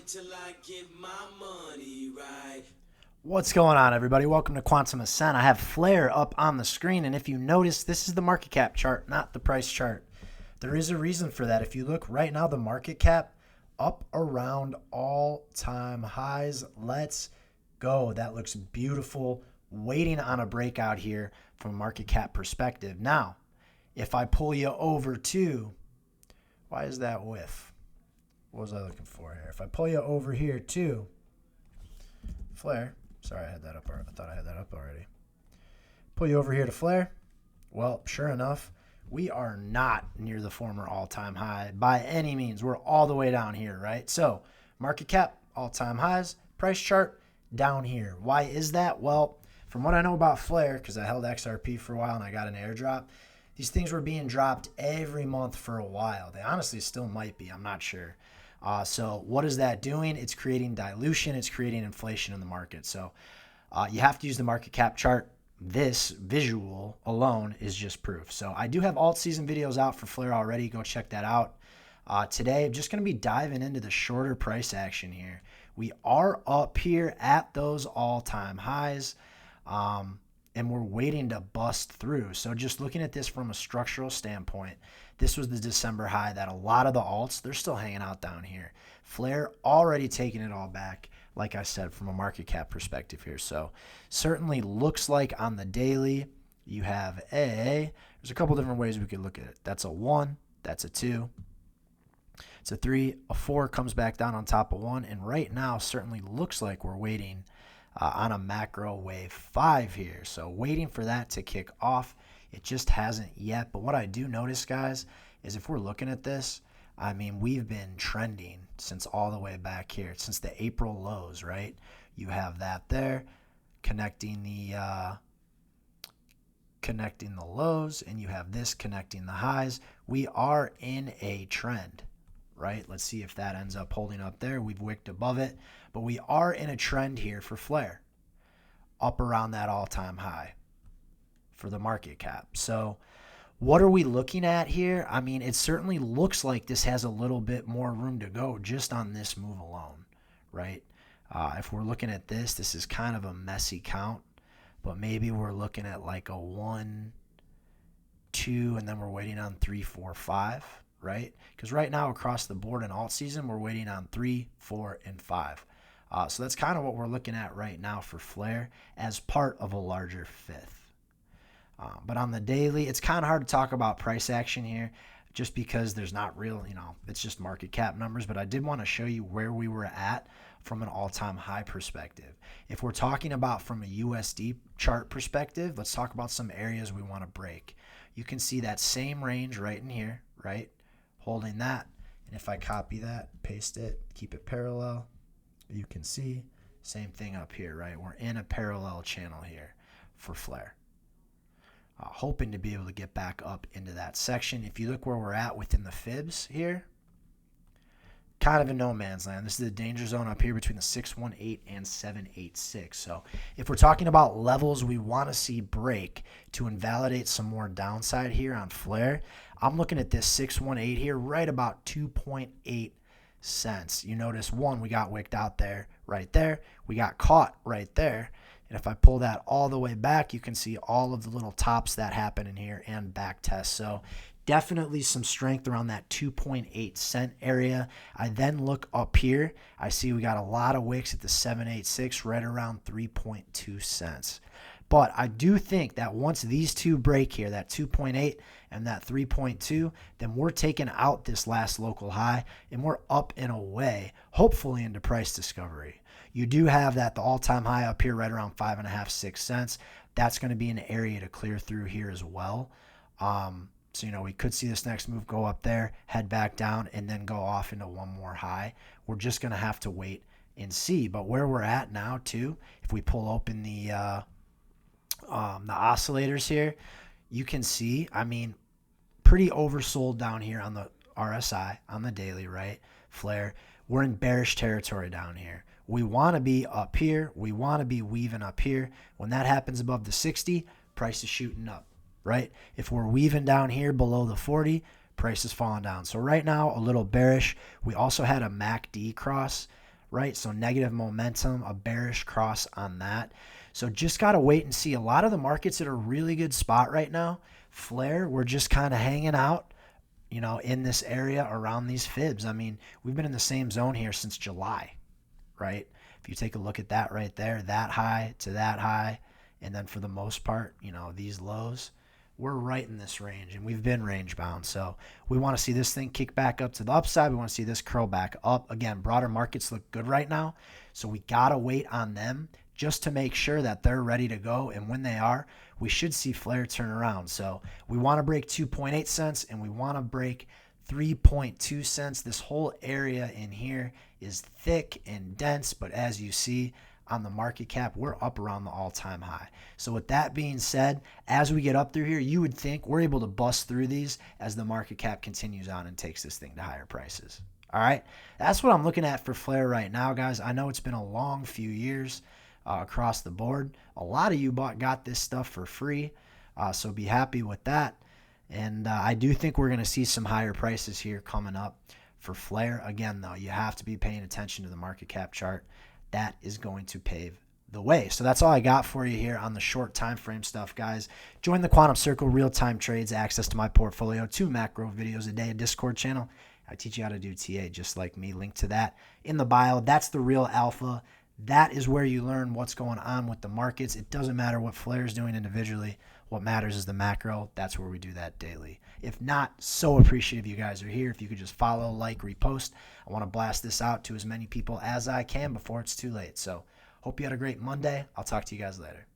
till I get my money right. What's going on, everybody? Welcome to Quantum Ascent. I have FLR up on the screen, and if you notice, this is the market cap chart, not the price chart. There is a reason for that. If you look right now, the market cap up around all-time highs. Let's go. That looks beautiful. Waiting on a breakout here from a market cap perspective. Now, if I pull you over to, why is that whiff? What was I looking for here? If I pull you over here to FLR, sorry, I had that up. I thought I had that up already. Pull you over here to FLR. Well, sure enough, we are not near the former all-time high by any means. We're all the way down here, right? So market cap, all-time highs, price chart, down here. Why is that? Well, from what I know about FLR, because I held XRP for a while and I got an airdrop, these things were being dropped every month for a while. They honestly still might be. I'm not sure. So what is that doing? It's creating dilution. It's creating inflation in the market. So you have to use the market cap chart. This visual alone is just proof. So I do have Altseason videos out for FLR already. Go check that out. Today, I'm just going to be diving into the shorter price action here. We are up here at those all-time highs, and we're waiting to bust through. So just looking at this from a structural standpoint, this was the December high that a lot of the alts, they're still hanging out down here. FLR already taking it all back, like I said, from a market cap perspective here. So certainly looks like on the daily, you have there's a couple different ways we could look at it. That's a 1, that's a 2, it's a 3, a 4 comes back down on top of 1, and right now certainly looks like we're waiting on a macro wave 5 here. So waiting for that to kick off. It just hasn't yet. But what I do notice, guys, is if we're looking at this, I mean, we've been trending since all the way back here, since the April lows, right? You have that there connecting the lows, and you have this connecting the highs. We are in a trend, right? Let's see if that ends up holding up there. We've wicked above it, but we are in a trend here for FLR, up around that all-time high for the market cap. So what are we looking at here? I mean, it certainly looks like this has a little bit more room to go just on this move alone, right? If we're looking at this, this is kind of a messy count, but maybe we're looking at like a 1, 2, and then we're waiting on 3, 4, 5, right? Because right now across the board in Altseason, we're waiting on 3, 4, and 5. So that's kind of what we're looking at right now for FLR as part of a larger fifth. But on the daily, it's kind of hard to talk about price action here just because there's not real, it's just market cap numbers. But I did want to show you where we were at from an all-time high perspective. If we're talking about from a USD chart perspective, let's talk about some areas we want to break. You can see that same range right in here, right? Holding that. And if I copy that, paste it, keep it parallel, you can see same thing up here, right? We're in a parallel channel here for FLR. Hoping to be able to get back up into that section. If you look where we're at within the fibs here, kind of in no man's land. This is the danger zone up here between the 618 and 786. So if we're talking about levels we want to see break to invalidate some more downside here on FLR, I'm looking at this 618 here right about 2.8 cents. You notice one, we got wicked out there, right there. We got caught right there. And if I pull that all the way back, you can see all of the little tops that happen in here and back tests. So definitely some strength around that 2.8 cent area. I then look up here. I see we got a lot of wicks at the 786 right around 3.2 cents. But I do think that once these two break here, that 2.8 and that 3.2, then we're taking out this last local high and we're up and away, hopefully into price discovery. You do have the all-time high up here right around 5.5, 6 cents. That's going to be an area to clear through here as well. So, we could see this next move go up there, head back down, and then go off into one more high. We're just going to have to wait and see. But where we're at now, too, if we pull open the oscillators here, you can see, I mean, pretty oversold down here on the RSI, on the daily, right? FLR. We're in bearish territory down here. We want to be up here. We want to be weaving up here. When that happens above the 60, price is shooting up, right? If we're weaving down here below the 40, price is falling down. So right now, a little bearish. We also had a MACD cross right? So negative momentum, a bearish cross on that. So just got to wait and see. A lot of the markets at a really good spot right now. Flare, we're just kind of hanging out, in this area around these fibs. I mean, we've been in the same zone here since July, right? If you take a look at that right there, that high to that high, and then for the most part, these lows, we're right in this range, and we've been range bound. So we want to see this thing kick back up to the upside. We want to see this curl back up. Again, broader markets look good right now, so we got to wait on them just to make sure that they're ready to go. And when they are, we should see Flare turn around. So we want to break 2.8 cents, and we want to break 3.2 cents. This whole area in here is thick and dense, but as you see on the market cap, we're up around the all-time high. So with that being said, as we get up through here, you would think we're able to bust through these as the market cap continues on and takes this thing to higher prices. All right, that's what I'm looking at for Flare right now, guys. I know it's been a long few years across the board. A lot of you got this stuff for free, so be happy with that. And I do think we're going to see some higher prices here coming up for Flare. Again, though, you have to be paying attention to the market cap chart. That is going to pave the way. So that's all I got for you here on the short time frame stuff, guys. Join the Quantum Circle, real-time trades, access to my portfolio, 2 macro videos a day, a Discord channel. I teach you how to do TA just like me. Link to that in the bio. That's the real alpha. That is where you learn what's going on with the markets. It doesn't matter what Flare is doing individually. What matters is the macro. That's where we do that daily. If not, so appreciative you guys are here. If you could just follow, like, repost. I want to blast this out to as many people as I can before it's too late. So hope you had a great Monday. I'll talk to you guys later.